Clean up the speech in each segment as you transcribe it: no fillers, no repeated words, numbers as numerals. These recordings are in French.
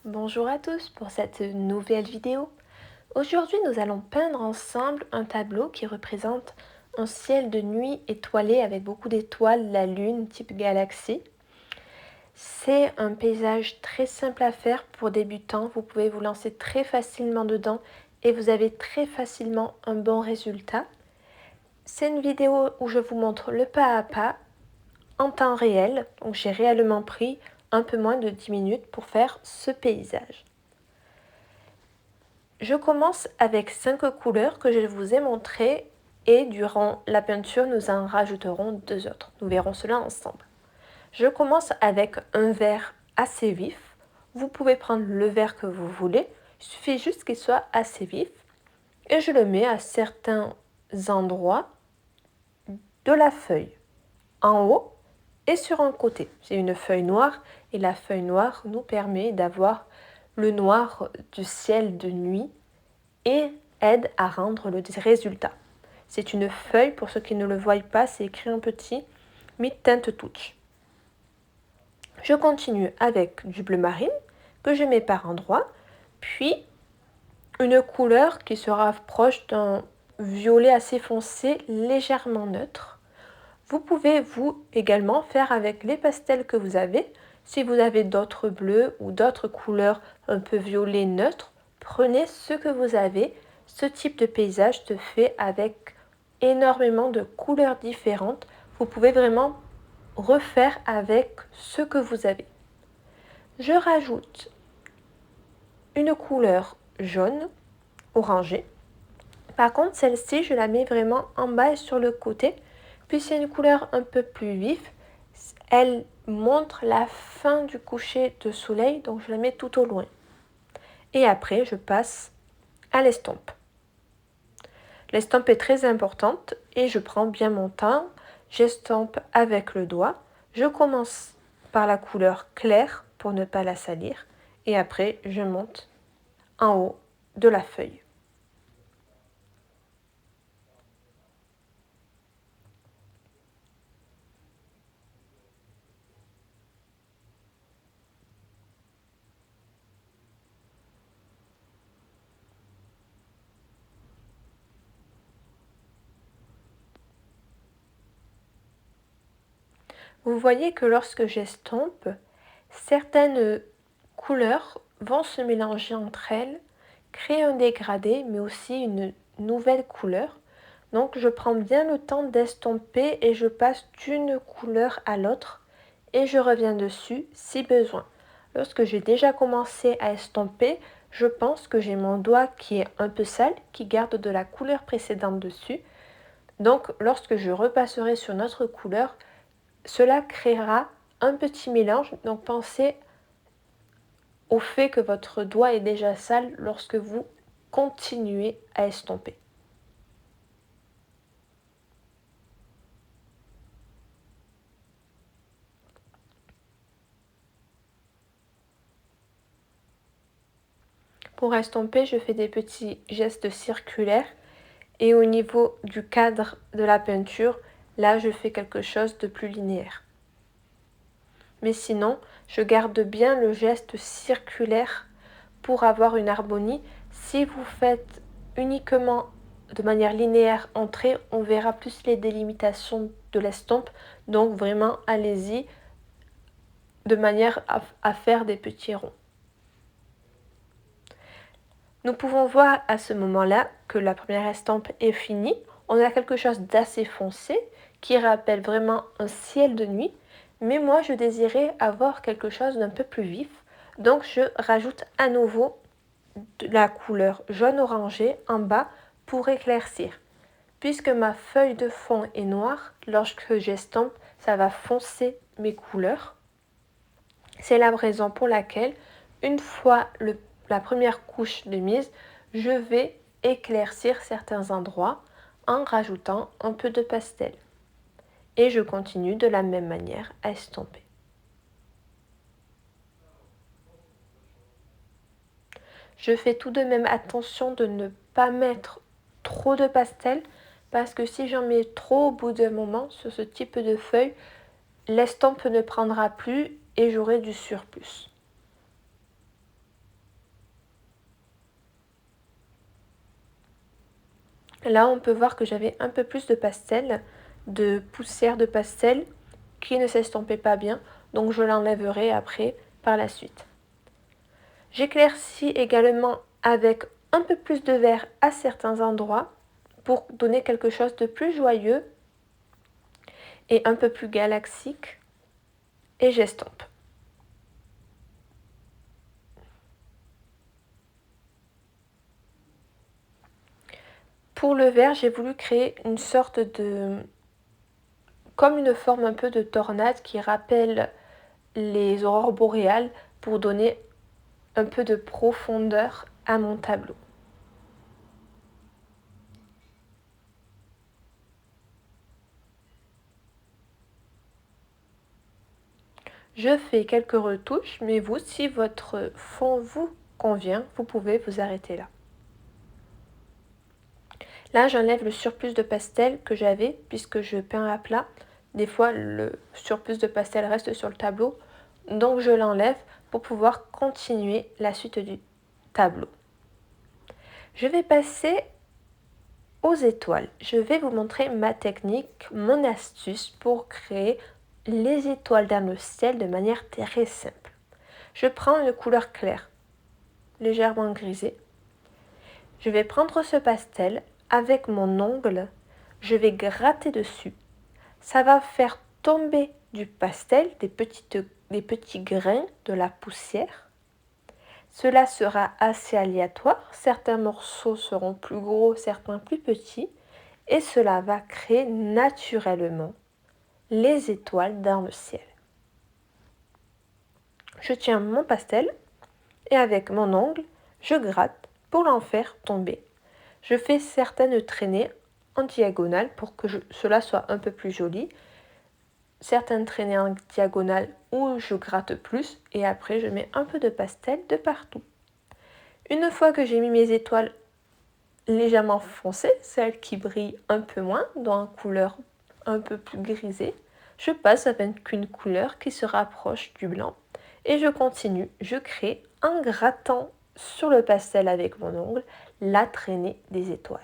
Bonjour à tous pour cette nouvelle vidéo. Aujourd'hui, nous allons peindre ensemble un tableau qui représente un ciel de nuit étoilé avec beaucoup d'étoiles, la lune type galaxie. C'est un paysage très simple à faire pour débutants. Vous pouvez vous lancer très facilement dedans et vous avez très facilement un bon résultat. C'est une vidéo où je vous montre le pas à pas en temps réel. Donc j'ai réellement pris un peu moins de 10 minutes pour faire ce paysage. Je commence avec 5 couleurs que je vous ai montrées et durant la peinture, nous en rajouterons 2 autres. Nous verrons cela ensemble. Je commence avec un vert assez vif. Vous pouvez prendre le vert que vous voulez. Il suffit juste qu'il soit assez vif. Et je le mets à certains endroits de la feuille, en haut et sur un côté. J'ai une feuille noire et la feuille noire nous permet d'avoir le noir du ciel de nuit et aide à rendre le résultat. C'est une feuille, pour ceux qui ne le voient pas, c'est écrit en petit, Mid-Tint Touch. Je continue avec du bleu marine que je mets par endroits, puis une couleur qui se rapproche d'un violet assez foncé, légèrement neutre. Vous pouvez vous également faire avec les pastels que vous avez. Si vous avez d'autres bleus ou d'autres couleurs un peu violet neutre, prenez ce que vous avez. Ce type de paysage se fait avec énormément de couleurs différentes. Vous pouvez vraiment refaire avec ce que vous avez. Je rajoute une couleur jaune, orangée. Par contre, celle-ci, je la mets vraiment en bas et sur le côté. Puis c'est une couleur un peu plus vive. Elle montre la fin du coucher de soleil, donc je la mets tout au loin. Et après, je passe à l'estompe. L'estompe est très importante et je prends bien mon temps. J'estompe avec le doigt. Je commence par la couleur claire pour ne pas la salir. Et après, je monte en haut de la feuille. Vous voyez que lorsque j'estompe, certaines couleurs vont se mélanger entre elles, créer un dégradé, mais aussi une nouvelle couleur. Donc je prends bien le temps d'estomper et je passe d'une couleur à l'autre et je reviens dessus si besoin. Lorsque j'ai déjà commencé à estomper, je pense que j'ai mon doigt qui est un peu sale, qui garde de la couleur précédente dessus. Donc lorsque je repasserai sur notre couleur, cela créera un petit mélange, donc pensez au fait que votre doigt est déjà sale lorsque vous continuez à estomper. Pour estomper, je fais des petits gestes circulaires et au niveau du cadre de la peinture, là je fais quelque chose de plus linéaire. Mais sinon, je garde bien le geste circulaire pour avoir une harmonie. Si vous faites uniquement de manière linéaire entrée, on verra plus les délimitations de l'estompe. Donc vraiment, allez-y de manière à faire des petits ronds. Nous pouvons voir à ce moment-là que la première estampe est finie. On a quelque chose d'assez foncé qui rappelle vraiment un ciel de nuit. Mais moi, je désirais avoir quelque chose d'un peu plus vif. Donc, je rajoute à nouveau de la couleur jaune orangé en bas pour éclaircir. Puisque ma feuille de fond est noire, lorsque j'estompe, ça va foncer mes couleurs. C'est la raison pour laquelle, une fois la première couche de mise, je vais éclaircir certains endroits en rajoutant un peu de pastel. Et je continue de la même manière à estomper. Je fais tout de même attention de ne pas mettre trop de pastel parce que si j'en mets trop au bout d'un moment sur ce type de feuille, l'estompe ne prendra plus et j'aurai du surplus. Là, on peut voir que j'avais un peu plus de pastel, de poussière de pastel qui ne s'estompait pas bien, donc je l'enlèverai après par la suite. J'éclaircis également avec un peu plus de vert à certains endroits pour donner quelque chose de plus joyeux et un peu plus galaxique, et j'estompe. Pour le vert, j'ai voulu créer une sorte de... comme une forme un peu de tornade qui rappelle les aurores boréales pour donner un peu de profondeur à mon tableau. Je fais quelques retouches, mais vous, si votre fond vous convient, vous pouvez vous arrêter là. Là, j'enlève le surplus de pastel que j'avais puisque je peins à plat. Des fois, le surplus de pastel reste sur le tableau, donc je l'enlève pour pouvoir continuer la suite du tableau. Je vais passer aux étoiles. Je vais vous montrer ma technique, mon astuce pour créer les étoiles dans le ciel de manière très simple. Je prends une couleur claire, légèrement grisée. Je vais prendre ce pastel avec mon ongle, je vais gratter dessus. Ça va faire tomber du pastel des petits grains de la poussière. Cela sera assez aléatoire, certains morceaux seront plus gros, certains plus petits, et cela va créer naturellement les étoiles dans le ciel. Je tiens mon pastel et avec mon ongle, je gratte pour l'en faire tomber. Je fais certaines traînées en diagonale pour que cela soit un peu plus joli. Certaines traînées en diagonale où je gratte plus et après je mets un peu de pastel de partout. Une fois que j'ai mis mes étoiles légèrement foncées, celles qui brillent un peu moins, dans une couleur un peu plus grisée, je passe avec une couleur qui se rapproche du blanc et je continue, je crée en grattant sur le pastel avec mon ongle la traînée des étoiles.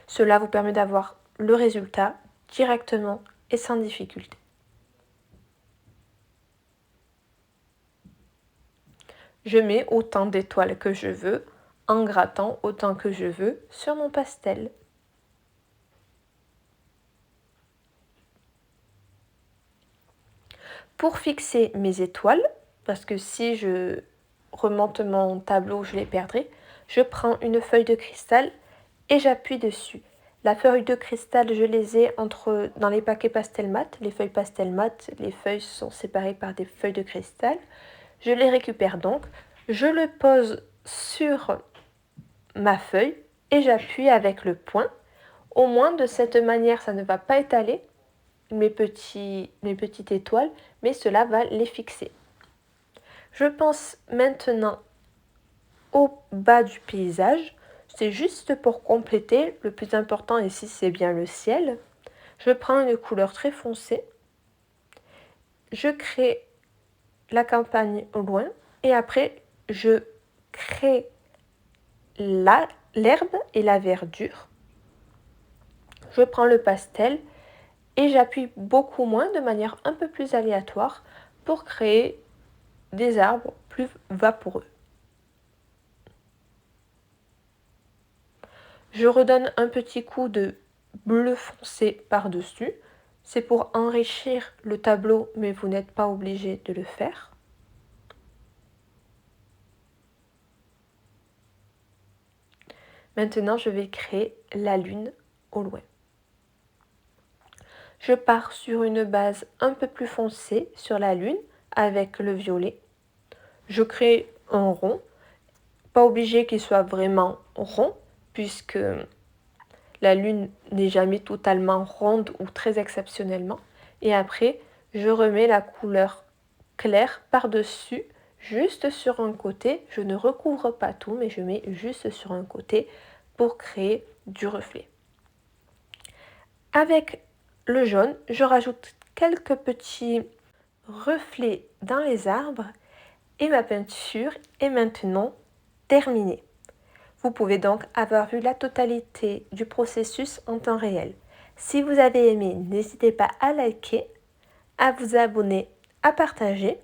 Cela vous permet d'avoir le résultat directement et sans difficulté. Je mets autant d'étoiles que je veux en grattant autant que je veux sur mon pastel. Pour fixer mes étoiles, parce que si je remonte mon tableau, je les perdrai, je prends une feuille de cristal et j'appuie dessus. La feuille de cristal, je les ai dans les paquets pastel mat. Les feuilles pastel mat, les feuilles sont séparées par des feuilles de cristal. Je les récupère donc, je le pose sur ma feuille et j'appuie avec le poing. Au moins de cette manière, ça ne va pas étaler mes petites étoiles, mais cela va les fixer. Je pense maintenant au bas du paysage. C'est juste pour compléter. Le plus important ici, c'est bien le ciel. Je prends une couleur très foncée. Je crée la campagne au loin et après, je crée l'herbe et la verdure. Je prends le pastel et j'appuie beaucoup moins de manière un peu plus aléatoire pour créer des arbres plus vaporeux. Je redonne un petit coup de bleu foncé par-dessus. C'est pour enrichir le tableau, mais vous n'êtes pas obligé de le faire. Maintenant, je vais créer la lune au loin. Je pars sur une base un peu plus foncée sur la lune avec le violet. Je crée un rond, pas obligé qu'il soit vraiment rond, puisque la lune n'est jamais totalement ronde ou très exceptionnellement. Et après, je remets la couleur claire par-dessus, juste sur un côté. Je ne recouvre pas tout, mais je mets juste sur un côté pour créer du reflet. Avec le jaune, je rajoute quelques petits reflets dans les arbres et ma peinture est maintenant terminée. Vous pouvez donc avoir vu la totalité du processus en temps réel. Si vous avez aimé, n'hésitez pas à liker, à vous abonner, à partager,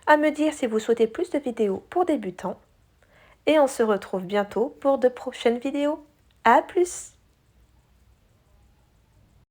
à me dire si vous souhaitez plus de vidéos pour débutants. Et on se retrouve bientôt pour de prochaines vidéos. À plus!